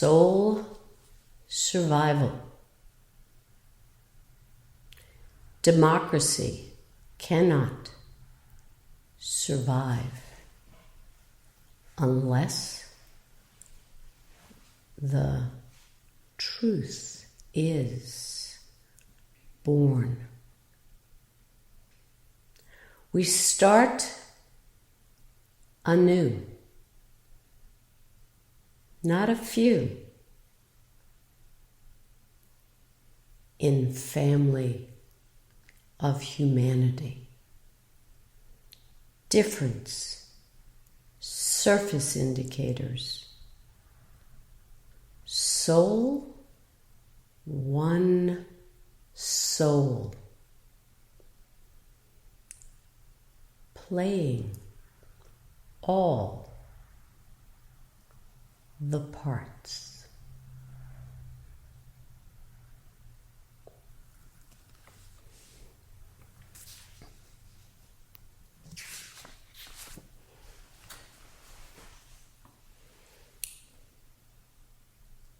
soul survival. Democracy cannot survive unless the truth is born. We start anew, not a few, in family of humanity. Difference, surface indicators. Soul, one soul. Playing all the parts.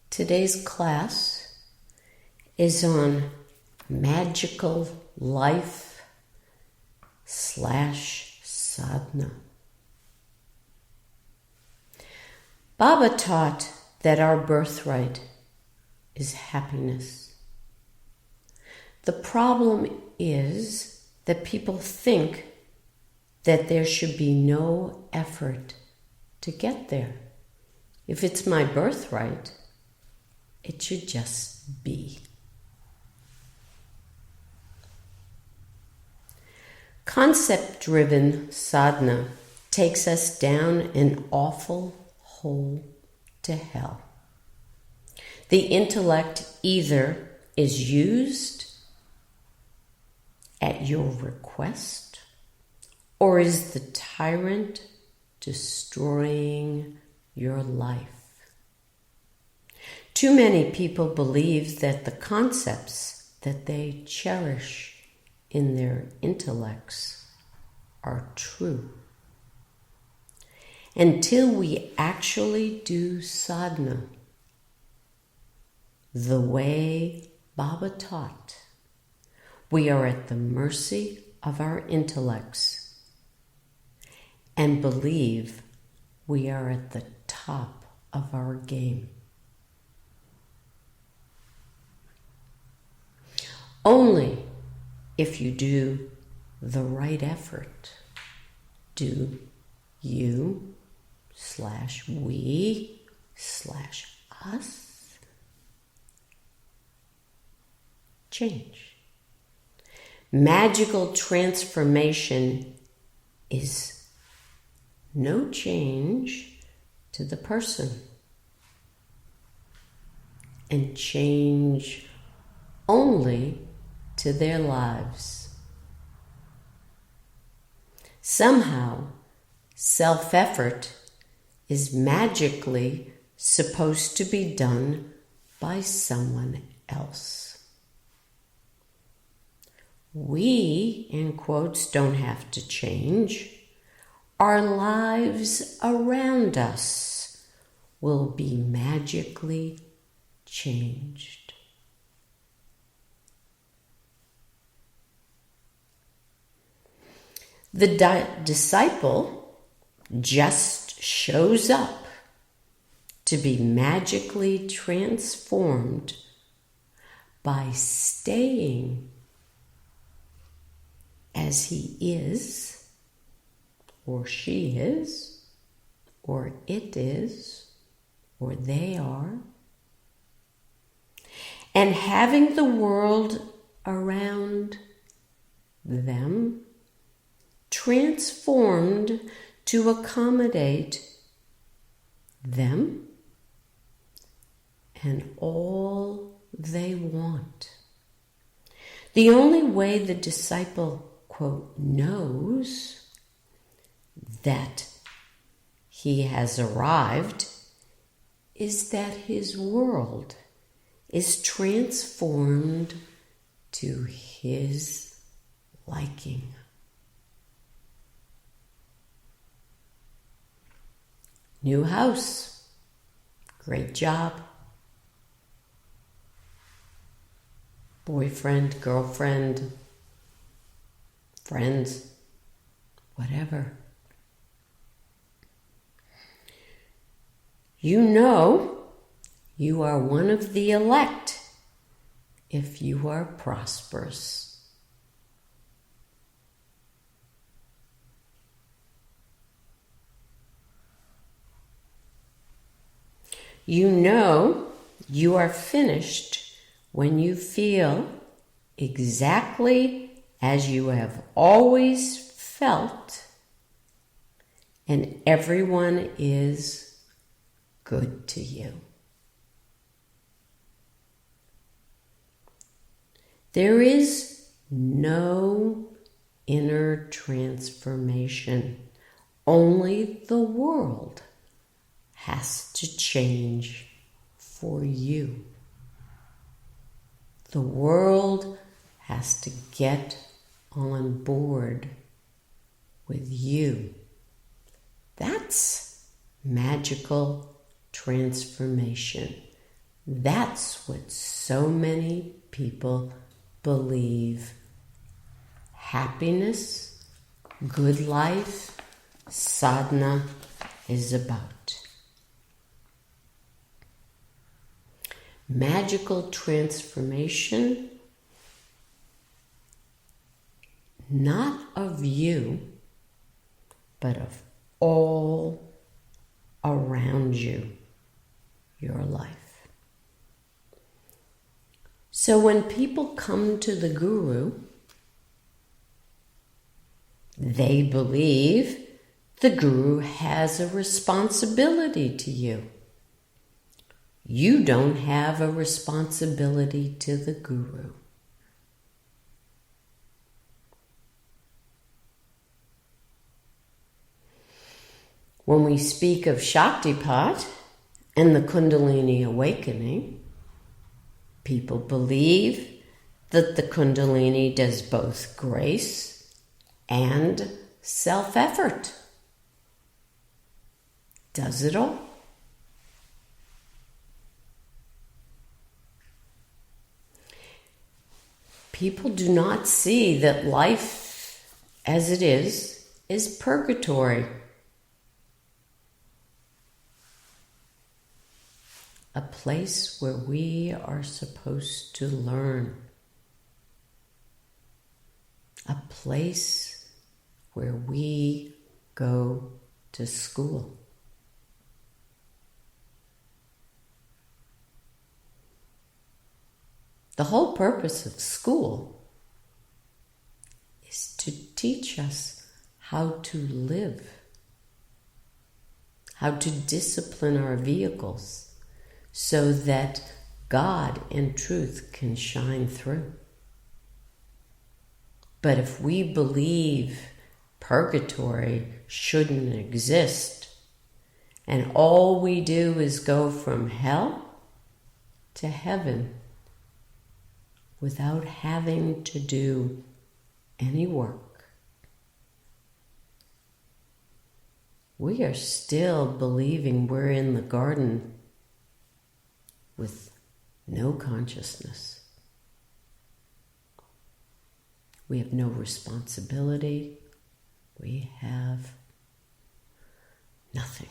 Today's class is on magical life / sadhana. Baba taught that our birthright is happiness. The problem is that people think that there should be no effort to get there. If it's my birthright, it should just be. Concept-driven sadhana takes us down an awful hole to hell. The intellect either is used at your request or is the tyrant destroying your life. Too many people believe that the concepts that they cherish in their intellects are true. Until we actually do sadhana the way Baba taught, we are at the mercy of our intellects and believe we are at the top of our game. Only if you do the right effort do you / we / us change. Magical transformation is no change to the person, and change only to their lives. Somehow, self-effort is magically supposed to be done by someone else. We, in quotes, don't have to change. Our lives around us will be magically changed. The disciple just shows up to be magically transformed by staying as he is, or she is, or it is, or they are, and having the world around them transformed to accommodate them and all they want. The only way the disciple, quote, knows that he has arrived is that his world is transformed to his liking. New house. Great job. boyfriend, girlfriend, friends, whatever. You know you are one of the elect if you are prosperous. You know you are finished when you feel exactly as you have always felt, and everyone is good to you. There is no inner transformation. Only the world has to change for you. The world has to get on board with you. That's magical transformation. That's what so many people believe happiness, good life, sadhana is about. Magical transformation, not of you, but of all around you, your life. So when people come to the Guru, they believe the Guru has a responsibility to you. You don't have a responsibility to the Guru. When we speak of Shaktipat and the Kundalini awakening, people believe that the Kundalini does both grace and self-effort. Does it all? People do not see that life as it is purgatory. A place where we are supposed to learn. A place where we go to school. The whole purpose of school is to teach us how to live, how to discipline our vehicles so that God and truth can shine through. But if we believe purgatory shouldn't exist, and all we do is go from hell to heaven without having to do any work, we are still believing we're in the garden with no consciousness. We have no responsibility. We have nothing.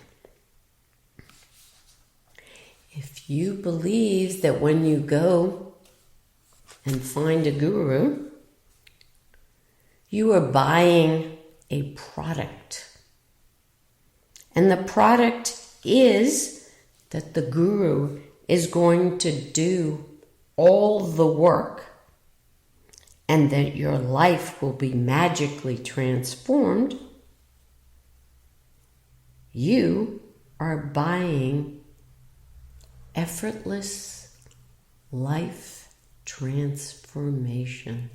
If you believe that when you go and find a guru, you are buying a product. And the product is that the guru is going to do all the work and that your life will be magically transformed, you are buying effortless life transformation.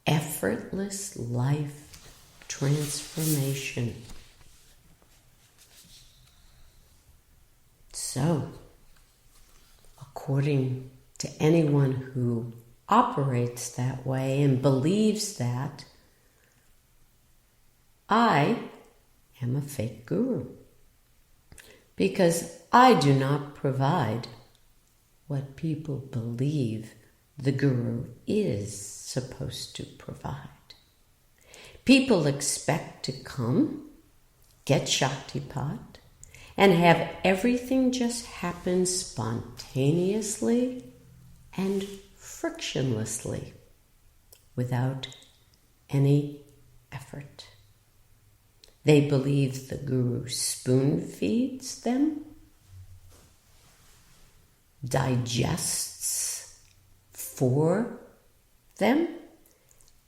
Effortless life transformation. So, according to anyone who operates that way and believes that, I am a fake guru because I do not provide what people believe the guru is supposed to provide. People expect to come, get Shaktipat, and have everything just happen spontaneously and frictionlessly without any effort. They believe the guru spoon feeds them, digests for them,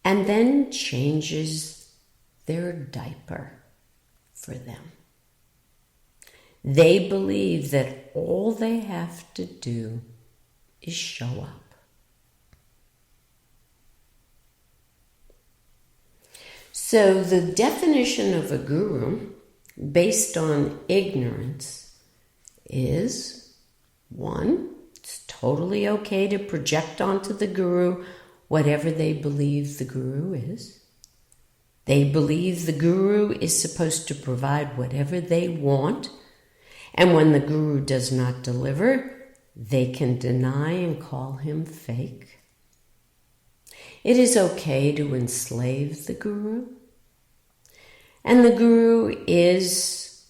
and then changes their diaper for them. They believe that all they have to do is show up. So the definition of a guru, based on ignorance, is 1, it's totally okay to project onto the guru whatever they believe the guru is. They believe the guru is supposed to provide whatever they want, and when the guru does not deliver, they can deny and call him fake. It is okay to enslave the guru, and the guru is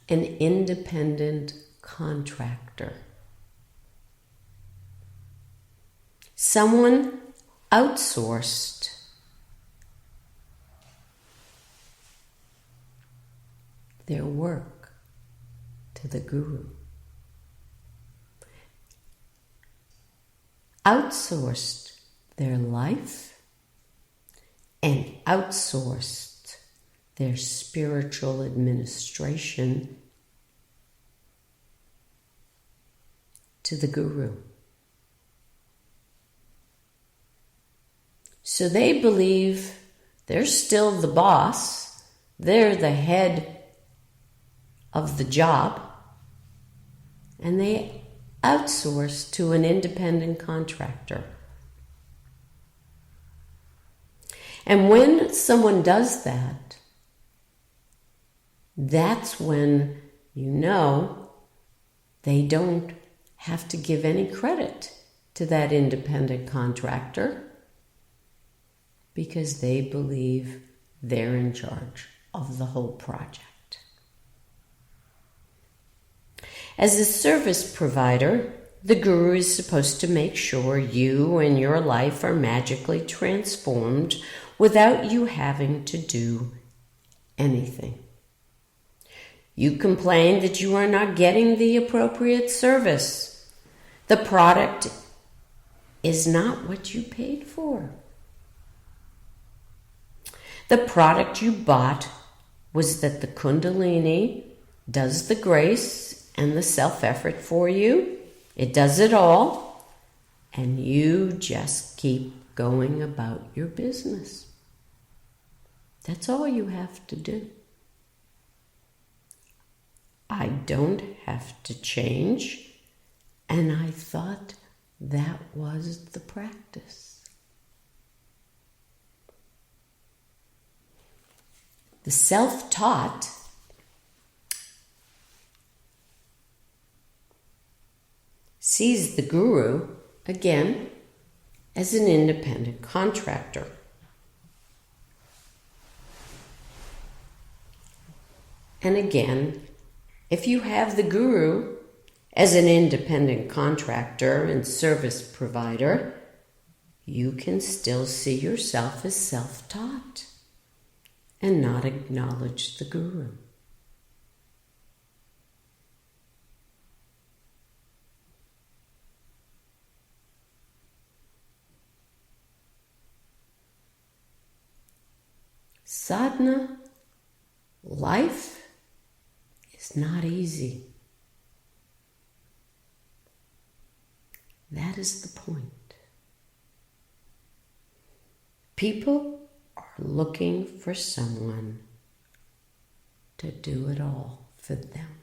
an independent contractor. Someone outsourced their work to the guru. Outsourced their life and outsourced their spiritual administration to the guru. So they believe they're still the boss, they're the head of the job, and they outsource to an independent contractor. And when someone does that, that's when you know they don't have to give any credit to that independent contractor because they believe they're in charge of the whole project. As a service provider, the guru is supposed to make sure you and your life are magically transformed without you having to do anything. You complain that you are not getting the appropriate service. The product is not what you paid for. The product you bought was that the Kundalini does the grace and the self-effort for you. It does it all. And you just keep going about your business. That's all you have to do. I don't have to change. And I thought that was the practice. The self-taught sees the guru, again, as an independent contractor. And again, if you have the guru as an independent contractor and service provider, you can still see yourself as self-taught and not acknowledge the guru. Sadhana, life is not easy. That is the point. People are looking for someone to do it all for them,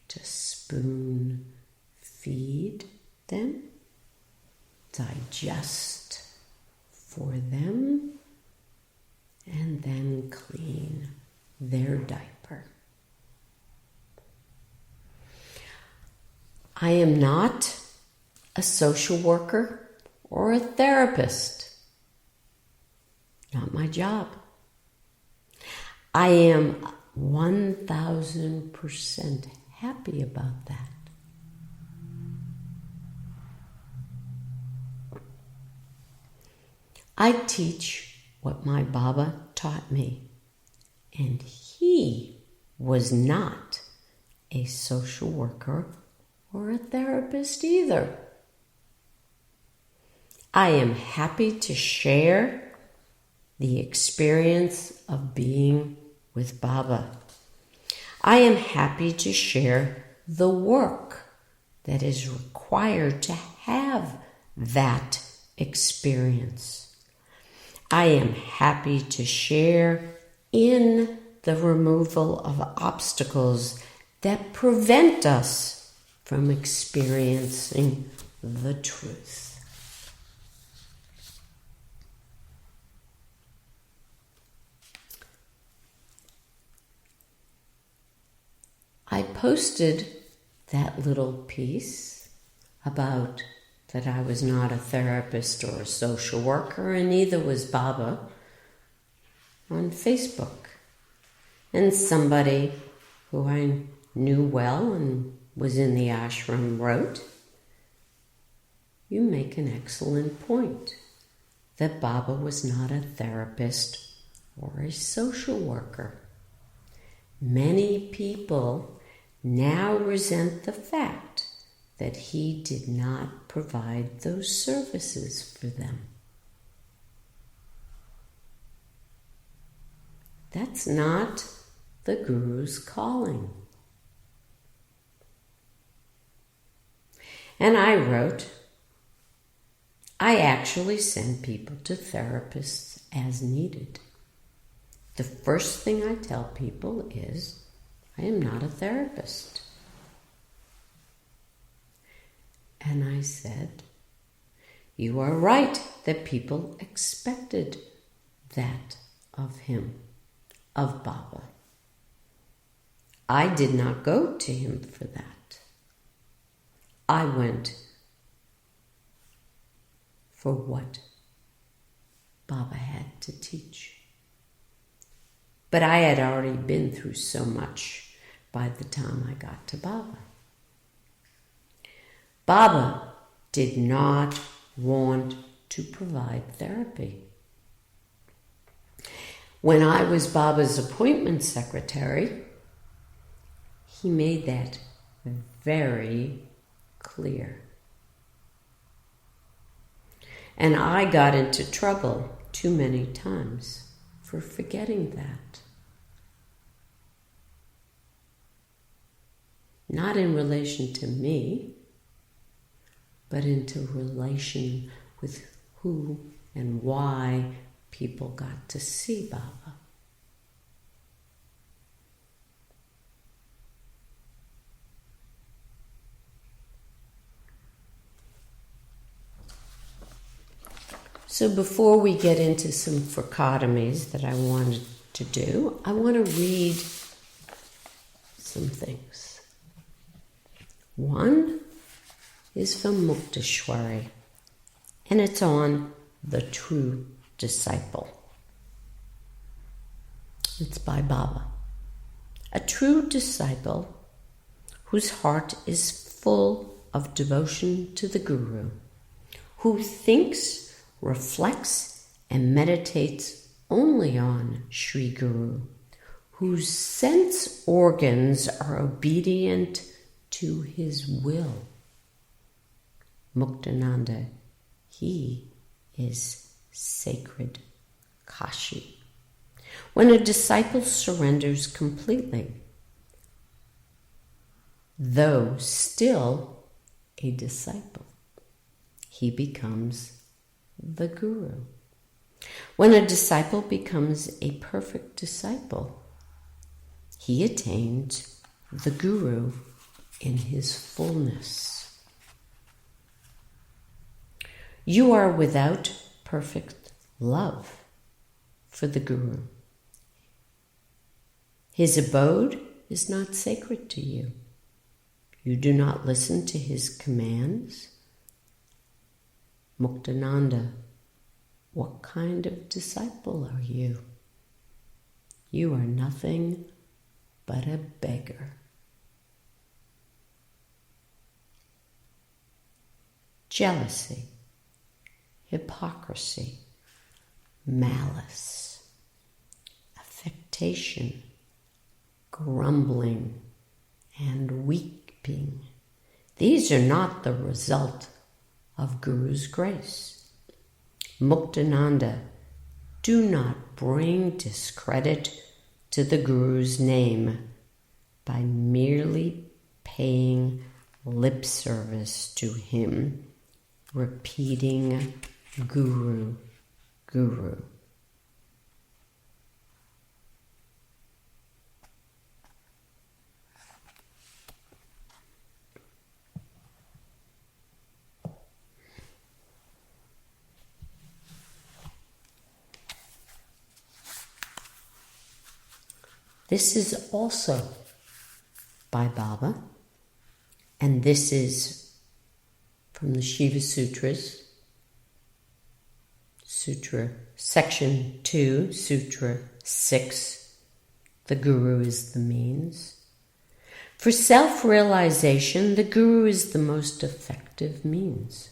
to spoon feed them, digest for them, and then clean their diaper. I am not a social worker, or a therapist. Not my job. I am 1,000% happy about that. I teach what my Baba taught me, and he was not a social worker or a therapist either. I am happy to share the experience of being with Baba. I am happy to share the work that is required to have that experience. I am happy to share in the removal of obstacles that prevent us from experiencing the truth. I posted that little piece about that I was not a therapist or a social worker, and neither was Baba, on Facebook. And somebody who I knew well and was in the ashram wrote, "You make an excellent point that Baba was not a therapist or a social worker. Many people now resent the fact that he did not provide those services for them." That's not the Guru's calling. And I wrote, I actually send people to therapists as needed. The first thing I tell people is, I am not a therapist. And I said, you are right that people expected that of him, of Baba. I did not go to him for that. I went for what Baba had to teach. But I had already been through so much by the time I got to Baba. Baba did not want to provide therapy. When I was Baba's appointment secretary, he made that very clear. And I got into trouble too many times for forgetting that. Not in relation to me, but into relation with who and why people got to see Baba. So before we get into some fricotomies that I wanted to do, I want to read some things. One is from Mukteshwari, and it's on the true disciple. It's by Baba. A true disciple whose heart is full of devotion to the Guru, who thinks, reflects, and meditates only on Sri Guru, whose sense organs are obedient to his will. Muktananda, he is sacred Kashi. When a disciple surrenders completely, though still a disciple, he becomes the Guru. When a disciple becomes a perfect disciple, he attains the Guru in his fullness. You are without perfect love for the Guru. His abode is not sacred to you. You do not listen to his commands, Muktananda, what kind of disciple are you? You are nothing but a beggar. Jealousy, hypocrisy, malice, affectation, grumbling, and weeping. These are not the result of Guru's grace. Muktananda, do not bring discredit to the Guru's name by merely paying lip service to him, repeating Guru, Guru. This is also by Baba, and this is from the Shiva Sutras, Sutra Section 2, Sutra 6, the Guru is the means. For self-realization, the Guru is the most effective means.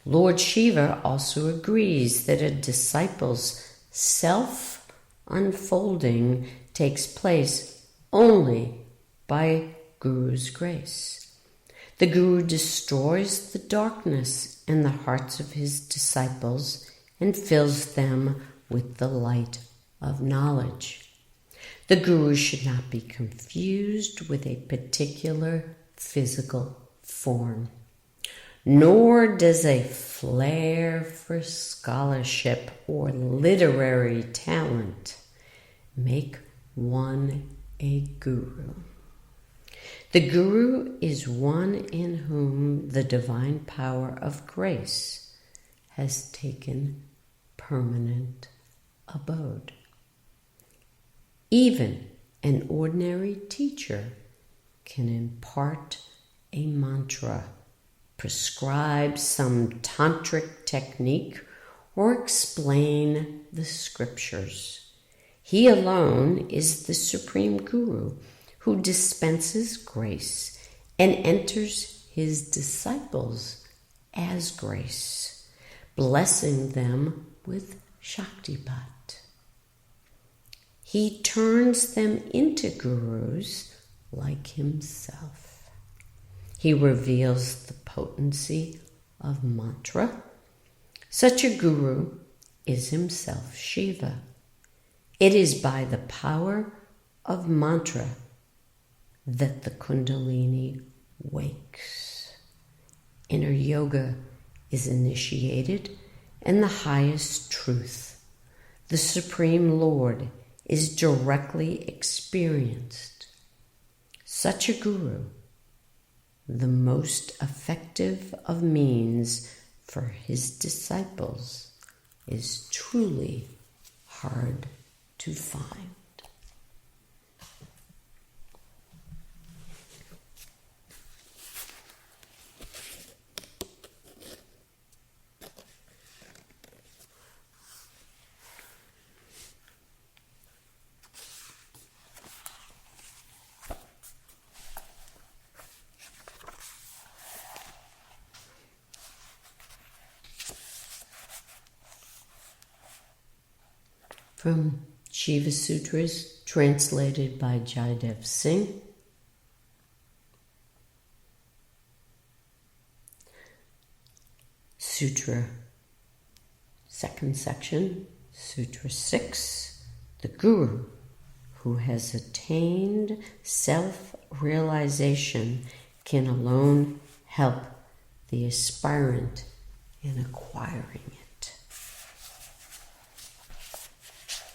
Lord Shiva also agrees that a disciple's self-unfolding takes place only by Guru's grace. The Guru destroys the darkness in the hearts of his disciples and fills them with the light of knowledge. The Guru should not be confused with a particular physical form, nor does a flair for scholarship or literary talent make one a guru. The Guru is one in whom the divine power of grace has taken permanent abode. Even an ordinary teacher can impart a mantra, prescribe some tantric technique, or explain the scriptures. He alone is the supreme Guru who dispenses grace and enters his disciples as grace, blessing them with Shaktipat. He turns them into gurus like himself. He reveals the potency of mantra. Such a guru is himself Shiva. It is by the power of mantra that the Kundalini wakes. Inner yoga is initiated, and the highest truth, the Supreme Lord, is directly experienced. Such a guru, the most effective of means for his disciples, is truly hard to find. From Shiva Sutras, translated by Jaidev Singh. Sutra, second section, Sutra 6. The Guru, who has attained self-realization, can alone help the aspirant in acquiring it.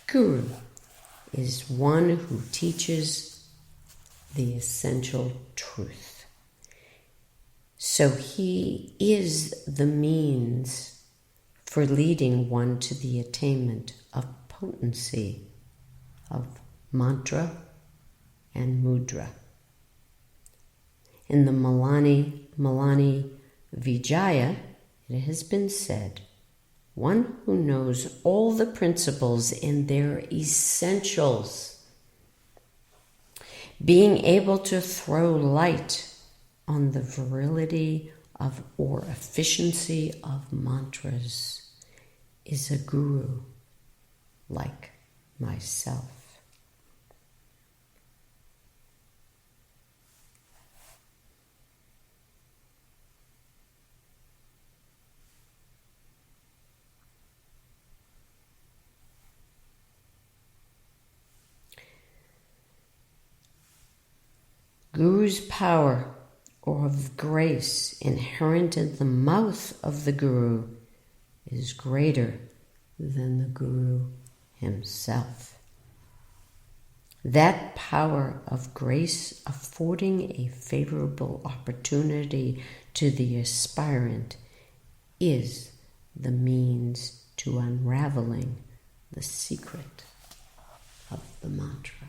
Guru is one who teaches the essential truth. So he is the means for leading one to the attainment of potency of mantra and mudra. In the Malani Vijaya, it has been said, one who knows all the principles in their essentials, being able to throw light on the virility of or efficiency of mantras, is a guru like myself. Guru's power or of grace inherent in the mouth of the Guru is greater than the Guru himself. That power of grace affording a favorable opportunity to the aspirant is the means to unraveling the secret of the mantra.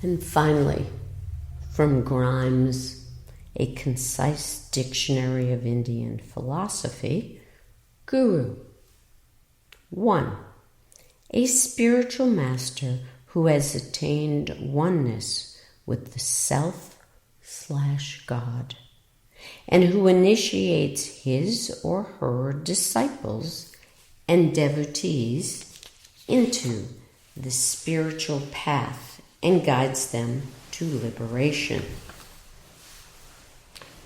And finally, from Grimes, A Concise Dictionary of Indian Philosophy, Guru. 1. A spiritual master who has attained oneness with the self/God and who initiates his or her disciples and devotees into the spiritual path and guides them to liberation.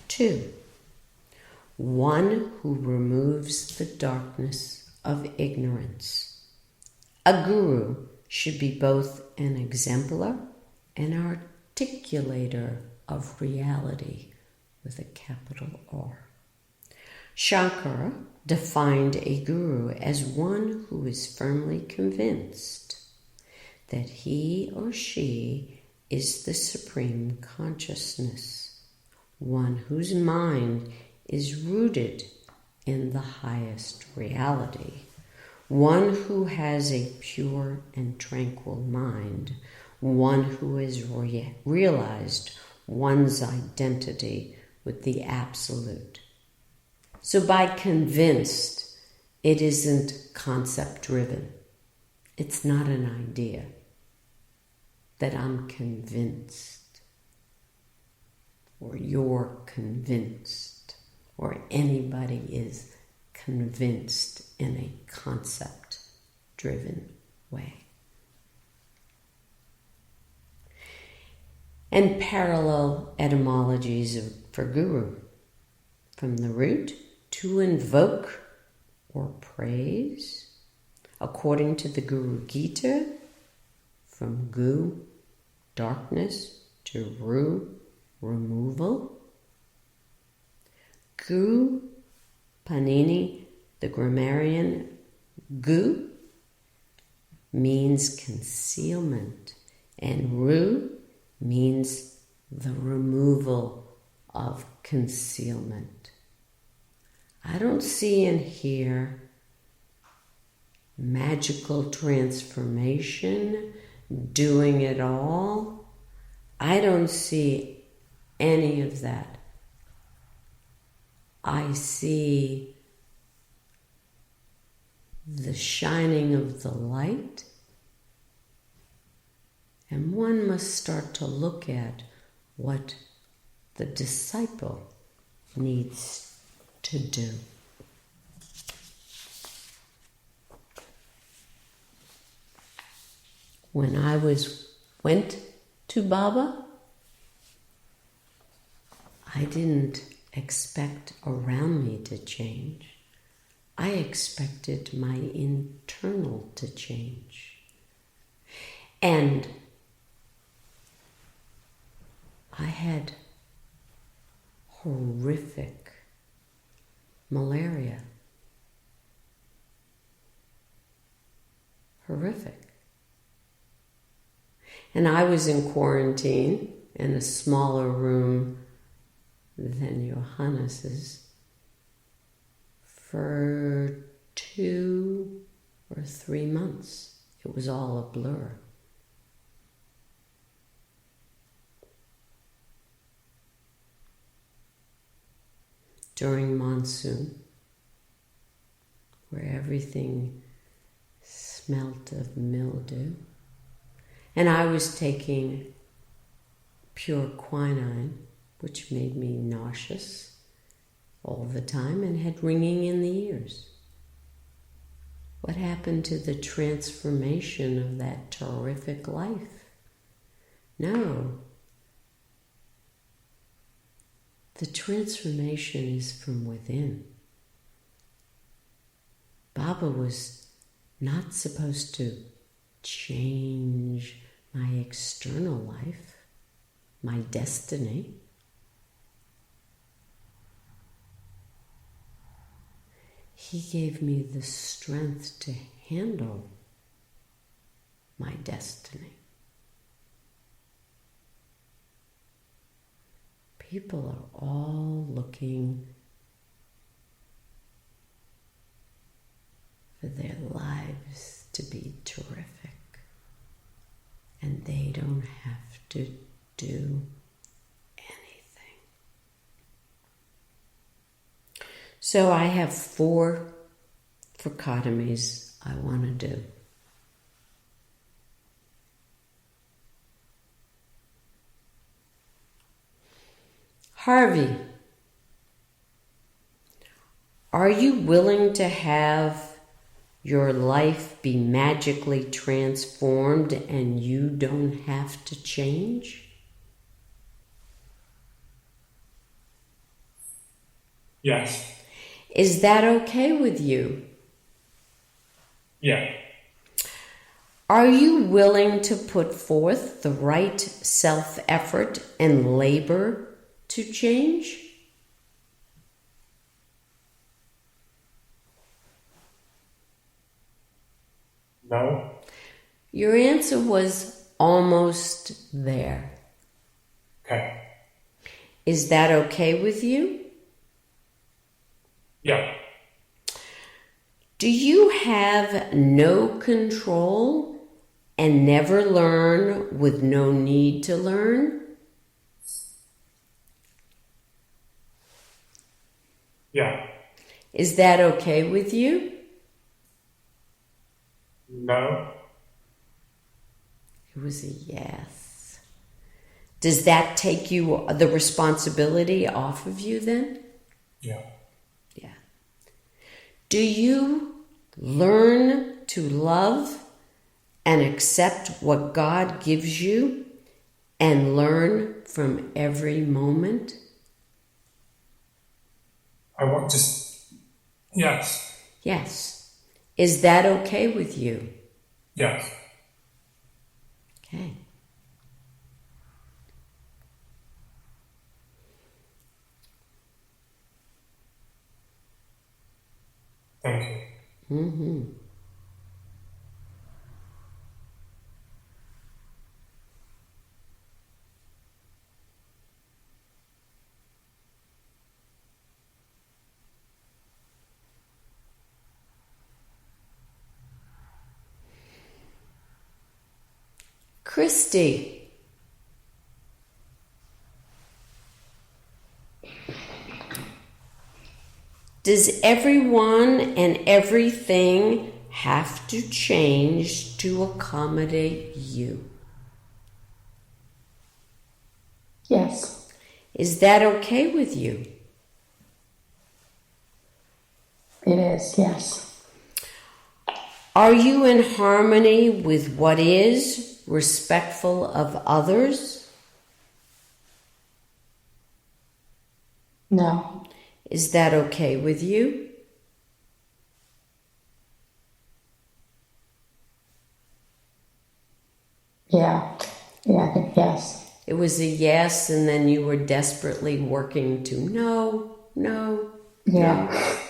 2. One who removes the darkness of ignorance. A guru should be both an exemplar and articulator of reality with a capital R. Shankara defined a guru as one who is firmly convinced that he or she is the supreme consciousness, one whose mind is rooted in the highest reality, one who has a pure and tranquil mind, one who has realized one's identity with the Absolute. So by convinced, it isn't concept-driven. It's not an idea that I'm convinced, or you're convinced, or anybody is convinced in a concept-driven way. And parallel etymologies for guru, from the root to invoke or praise, according to the Guru Gita, from gu, darkness, to ru, removal. Gu, Panini, the grammarian, gu means concealment, and ru means the removal of concealment. I don't see and hear magical transformation, doing it all. I don't see any of that. I see the shining of the light, and one must start to look at what the disciple needs to do. When I went to Baba, I didn't expect around me to change. I expected my internal to change. And I had horrific malaria. Horrific. And I was in quarantine in a smaller room than Johannes's for 2 or 3 months. It was all a blur. during monsoon, where everything smelt of mildew. And I was taking pure quinine, which made me nauseous all the time and had ringing in the ears. What happened to the transformation of that terrific life? No. The transformation is from within. Baba was not supposed to change my external life, my destiny. He gave me the strength to handle my destiny. People are all looking for their lives to be terrific, and they don't have to do anything. So I have 4 dichotomies I want to do. Harvey, are you willing to have your life be magically transformed and you don't have to change? Yes. Is that okay with you? Yeah. Are you willing to put forth the right self-effort and labor to change? No. Your answer was almost there. Okay. Is that okay with you? Yeah. Do you have no control and never learn with no need to learn? Yeah. Is that okay with you? No. It was a yes. Does that take you the responsibility off of you then? Yeah. Yeah. Do you learn to love and accept what God gives you and learn from every moment? I want to... Yes. Yes. Is that okay with you? Yes. Okay. Thank you. Mm-hmm. Christy. Does everyone and everything have to change to accommodate you? Yes. Is that okay with you? It is, yes. Are you in harmony with what is, respectful of others? No. Is that okay with you? Yeah. Yeah, I think yes. It was a yes, and then you were desperately working to no. Yeah.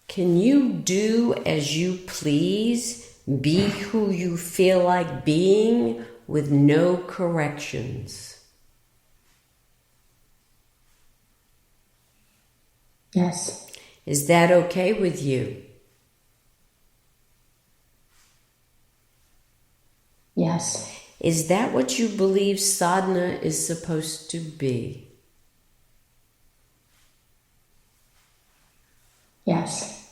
Can you do as you please, be who you feel like being with no corrections? Yes. Is that okay with you? Yes. Is that what you believe sadhana is supposed to be? Yes.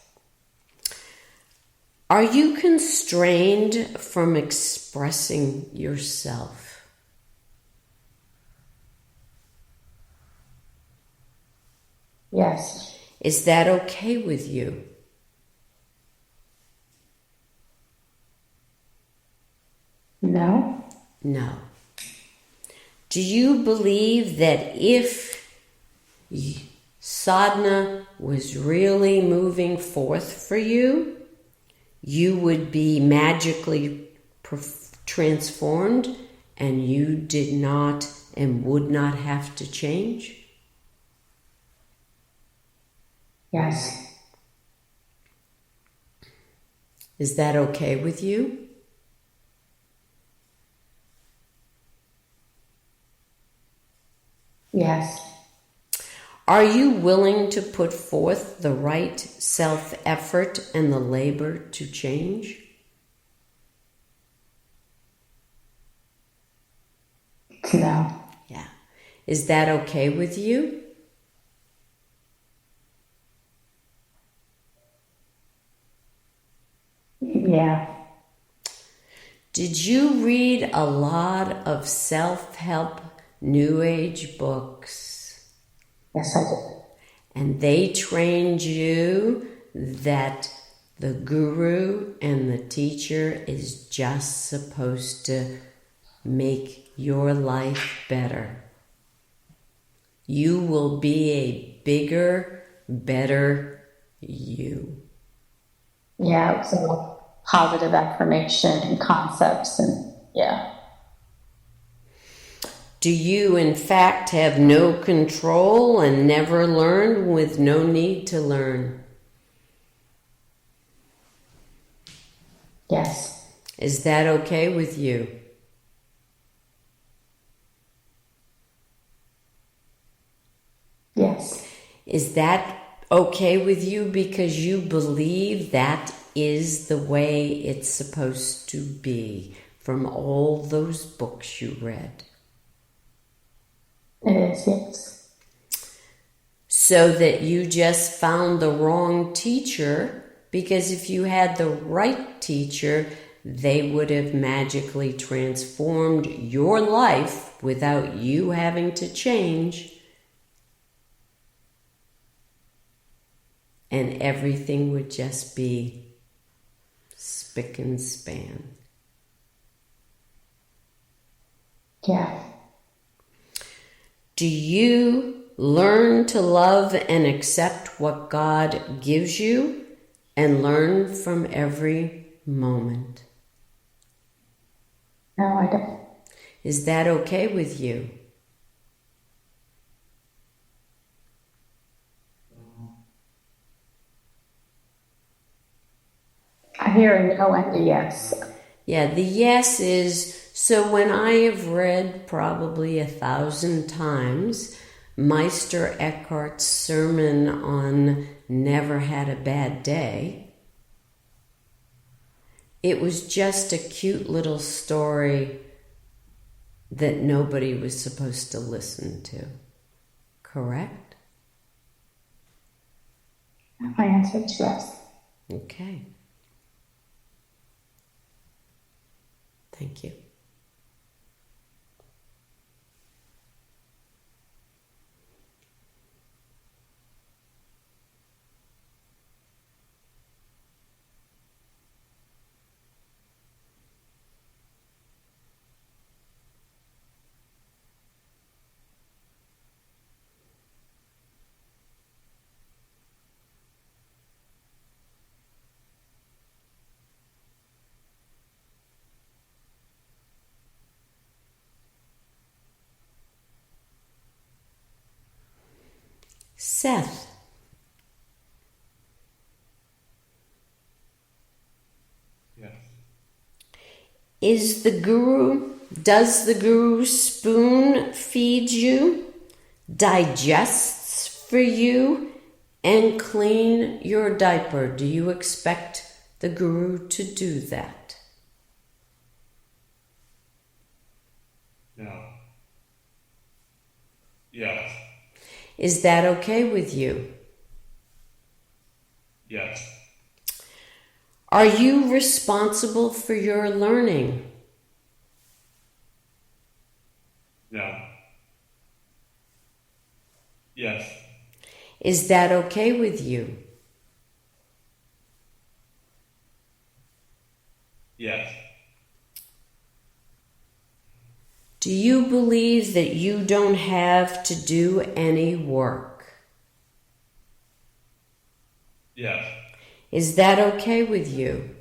Are you constrained from expressing yourself? Yes. Is that okay with you? No. No. Do you believe that if sadhana was really moving forth for you, you would be magically transformed and you did not and would not have to change? Yes. Is that okay with you? Yes. Are you willing to put forth the right self-effort and the labor to change? No. Yeah. Is that okay with you? Yeah. Did you read a lot of self-help New Age books? Yes, I did. And they trained you that the guru and the teacher is just supposed to make your life better. You will be a bigger, better you. Yeah, it was all positive affirmation and concepts and yeah. Do you, in fact, have no control and never learn with no need to learn? Yes. Is that okay with you? Yes. Is that okay with you because you believe that is the way it's supposed to be from all those books you read? It is, yes. So that you just found the wrong teacher, because if you had the right teacher, they would have magically transformed your life without you having to change. And everything would just be spick and span. Yeah. Do you learn to love and accept what God gives you and learn from every moment? No, I don't. Is that okay with you? I hear a no and a yes. Yeah, the yes is, so when I have read probably 1,000 times Meister Eckhart's sermon on Never Had a Bad Day, it was just a cute little story that nobody was supposed to listen to. Correct? My answer is yes. Okay. Thank you. Seth, Yes. does the guru spoon feed you, digests for you, and clean your diaper? Do you expect the guru to do that? No. Yes. Is that okay with you? Yes. Are you responsible for your learning? No. Yes. Is that okay with you? Yes. Do you believe that you don't have to do any work? Yes. Is that okay with you?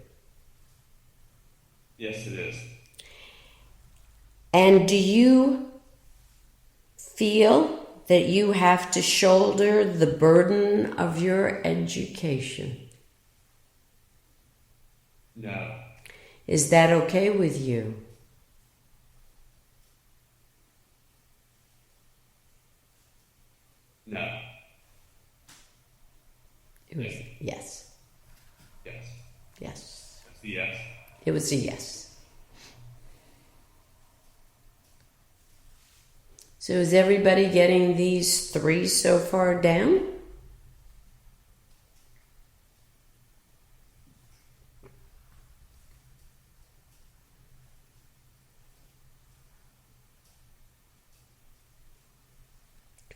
Yes, it is. And do you feel that you have to shoulder the burden of your education? No. Is that okay with you? No. It was yes. Yes. Yes. That's a yes. It was a yes. So is everybody getting these 3 so far down?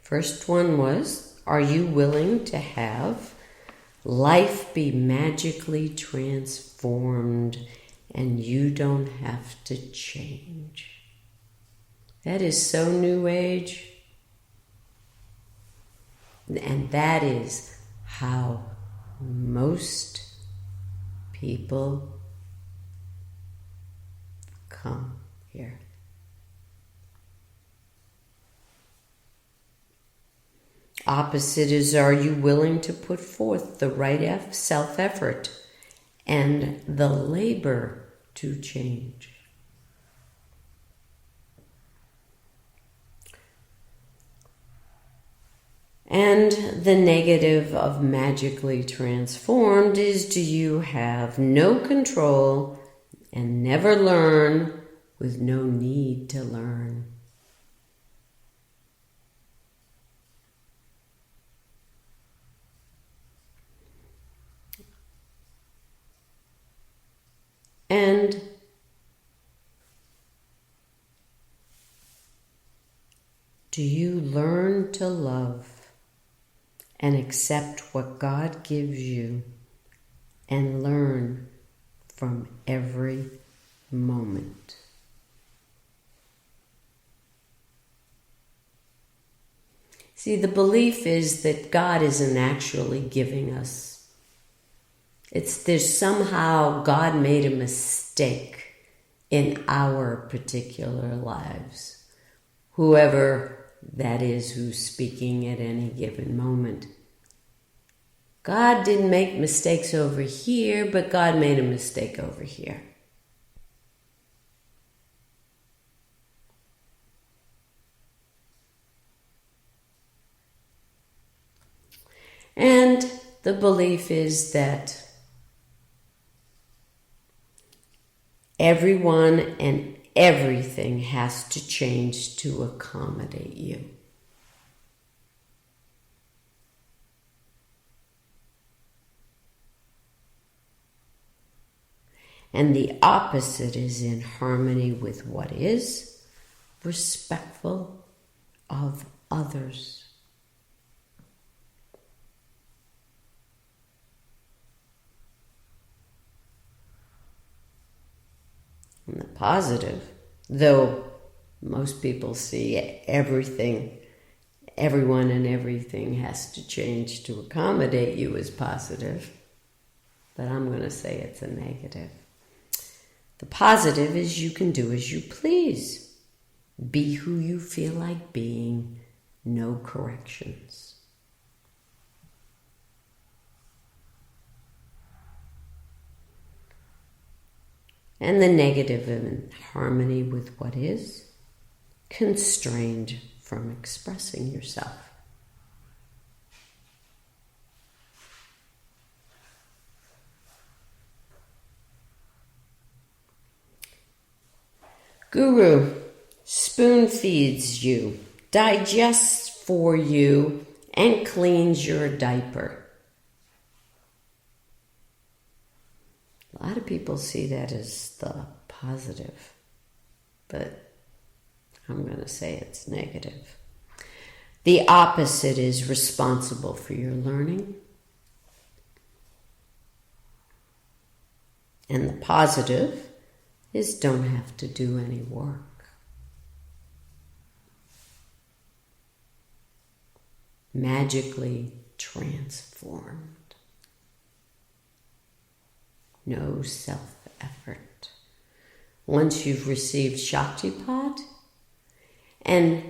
First one was, are you willing to have life be magically transformed and you don't have to change? That is so new age. And that is how most people come here. Opposite is, are you willing to put forth the right self-effort and the labor to change? And the negative of magically transformed is, do you have no control and never learn with no need to learn? And do you learn to love and accept what God gives you and learn from every moment? See, the belief is that God isn't actually giving us. There's somehow God made a mistake in our particular lives. Whoever that is who's speaking at any given moment. God didn't make mistakes over here, but God made a mistake over here. And the belief is that everyone and everything has to change to accommodate you. And the opposite is in harmony with what is, respectful of others. And the positive, though most people see everything, everyone and everything has to change to accommodate you as positive, but I'm going to say it's a negative. The positive is you can do as you please. Be who you feel like being, no corrections. And the negative in harmony with what is, constrained from expressing yourself. Guru spoon feeds you, digests for you, and cleans your diaper. A lot of people see that as the positive, but I'm going to say it's negative. The opposite is responsible for your learning. And the positive is don't have to do any work. Magically transformed. No self-effort. Once you've received Shaktipat, and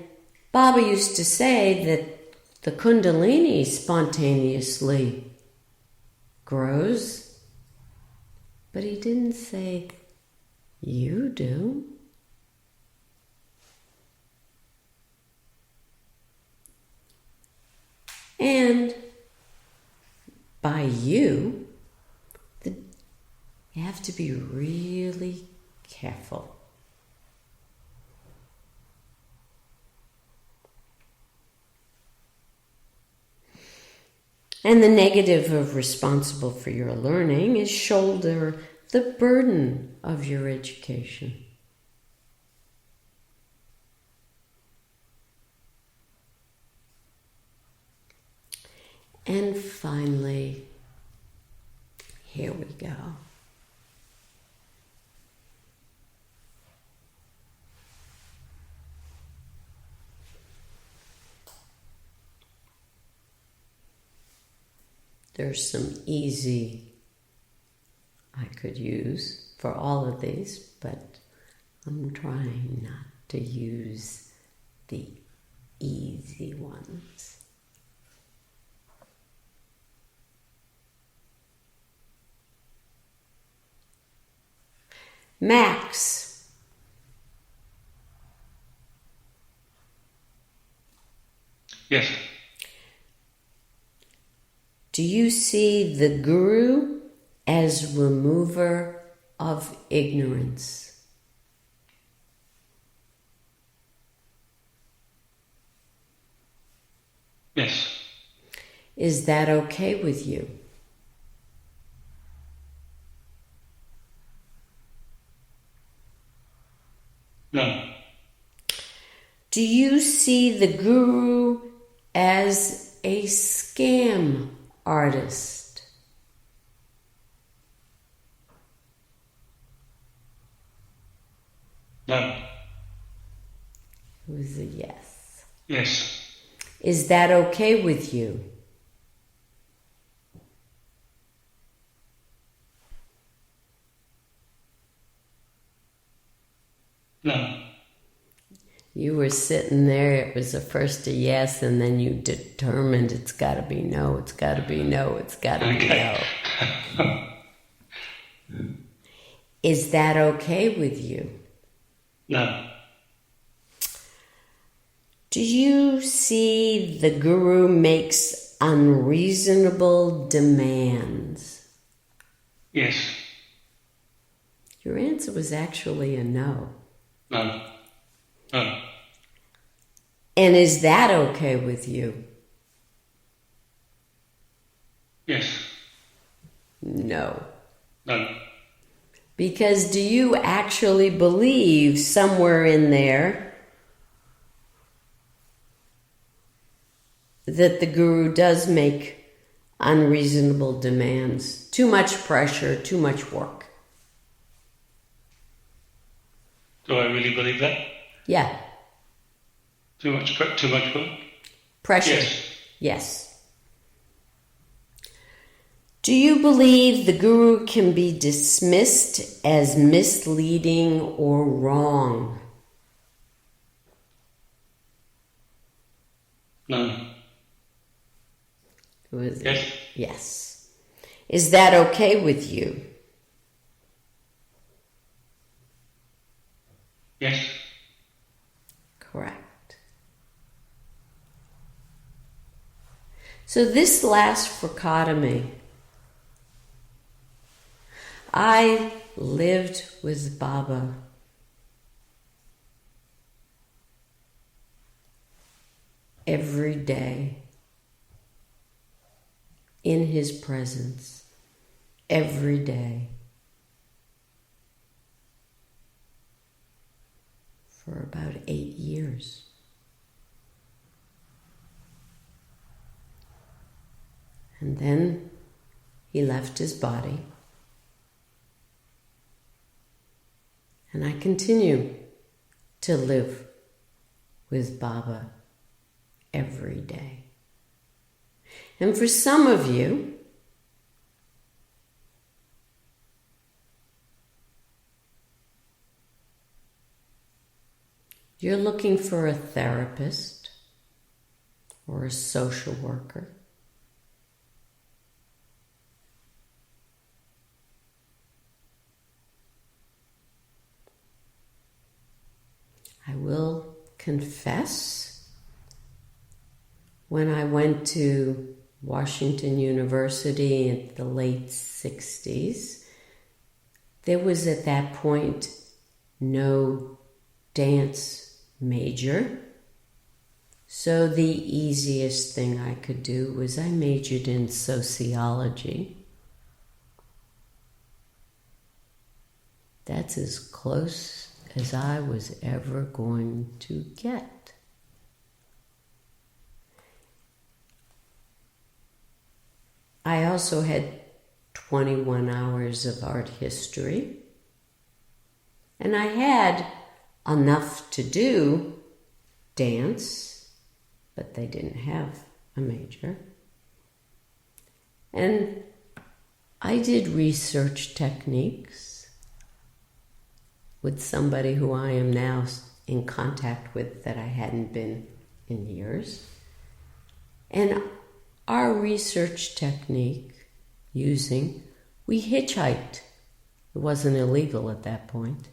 Baba used to say that the Kundalini spontaneously grows, but he didn't say, you do. And by you have to be really careful. And the negative of responsible for your learning is shoulder the burden of your education. And finally, here we go. There's some easy I could use for all of these, but I'm trying not to use the easy ones. Max. Yes. Do you see the Guru as remover of ignorance? Yes. Is that okay with you? No. Do you see the Guru as a scam artist? No. It was a yes. Yes. Is that okay with you? No. You were sitting there, it was the first a yes, and then you determined it's got to be no, it's got to be no, it's got to be no. Is that okay with you? No. Do you see the Guru makes unreasonable demands? Yes. Your answer was actually a no. No. No. And is that okay with you? Yes. No. No. Because do you actually believe somewhere in there that the Guru does make unreasonable demands? Too much pressure, too much work. Do I really believe that? Yeah. Too much work? Pressure. Yes. Yes. Do you believe the Guru can be dismissed as misleading or wrong? No. Yes. Yes. Is that okay with you? Yes. Correct. So this last dichotomy, I lived with Baba every day in his presence, every day. for about 8 years. And then he left his body. And I continue to live with Baba every day. And for some of you, you're looking for a therapist or a social worker. I will confess, when I went to Washington University in the late 60s, there was at that point no dance major. So the easiest thing I could do was I majored in sociology. That's as close as I was ever going to get. I also had 21 hours of art history, and I had enough to do dance, but they didn't have a major. And I did research techniques with somebody who I am now in contact with that I hadn't been in years. And our research technique we hitchhiked. It wasn't illegal at that point.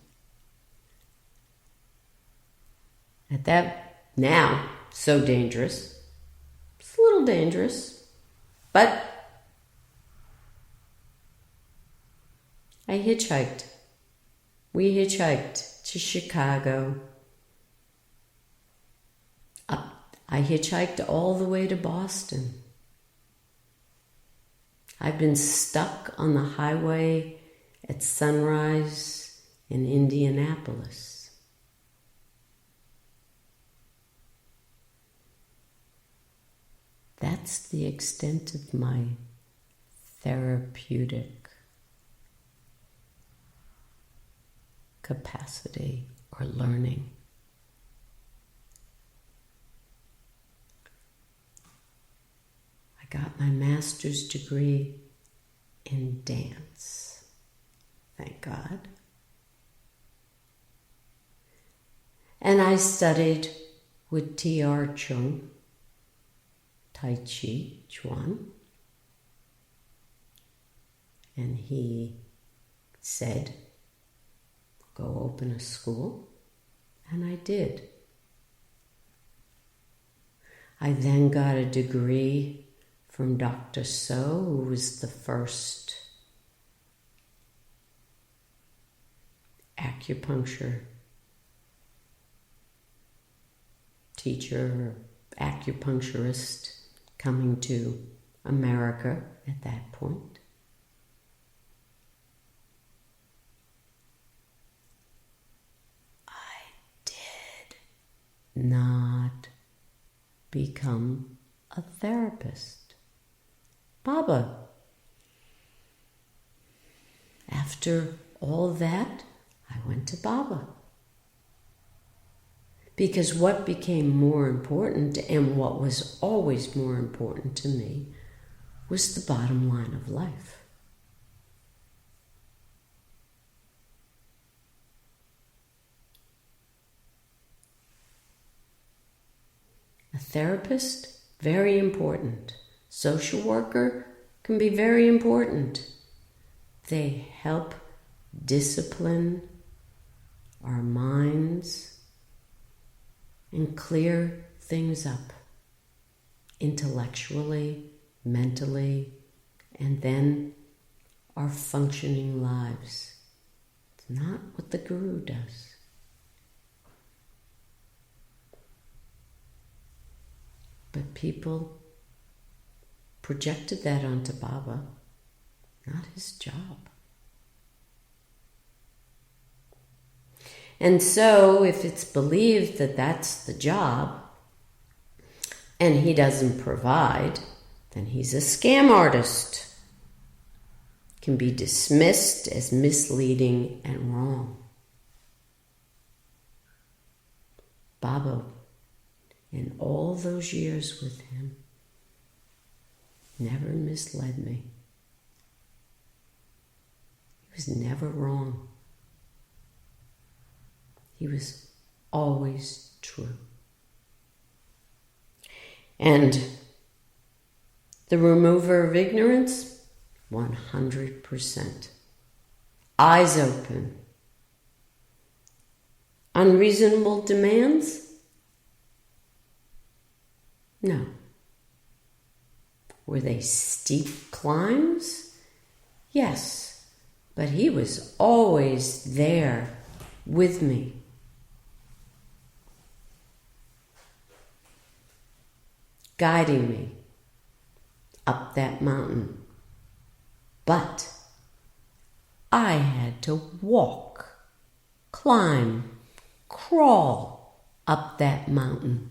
Now, so dangerous. It's a little dangerous, but I hitchhiked. We hitchhiked to Chicago. I hitchhiked all the way to Boston. I've been stuck on the highway at sunrise in Indianapolis. That's the extent of my therapeutic capacity or learning. I got my master's degree in dance, thank God. And I studied with T.R. Chung, Tai Chi Chuan, and he said, go open a school, and I did. I then got a degree from Dr. So, who was the first acupuncture teacher, acupuncturist coming to America at that point. Not become a therapist. Baba. After all that, I went to Baba. Because what became more important, and what was always more important to me, was the bottom line of life. A therapist, very important. Social worker can be very important. They help discipline our minds and clear things up intellectually, mentally, and then our functioning lives. It's not what the guru does. But people projected that onto Baba, not his job. And so if it's believed that that's the job and he doesn't provide, then he's a scam artist. Can be dismissed as misleading and wrong. Baba, in all those years with him, never misled me. He was never wrong. He was always true. And the remover of ignorance, 100%. Eyes open. Unreasonable demands? No. Were they steep climbs? Yes, but he was always there with me. Guiding me up that mountain. But I had to walk, climb, crawl up that mountain.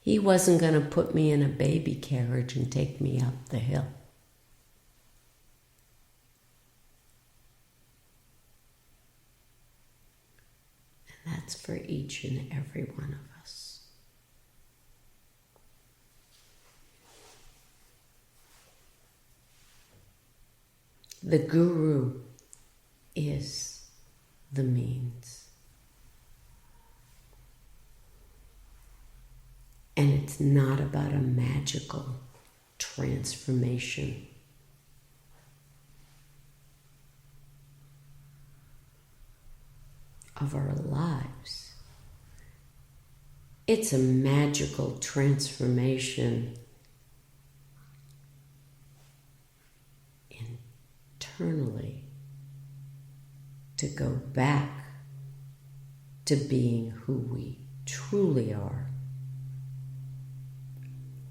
He wasn't going to put me in a baby carriage and take me up the hill. And that's for each and every one of us. The guru is the means. And it's not about a magical transformation. Of our lives. It's a magical transformation internally to go back to being who we truly are,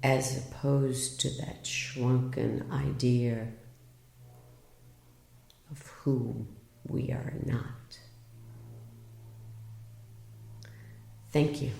as opposed to that shrunken idea of who we are not. Thank you.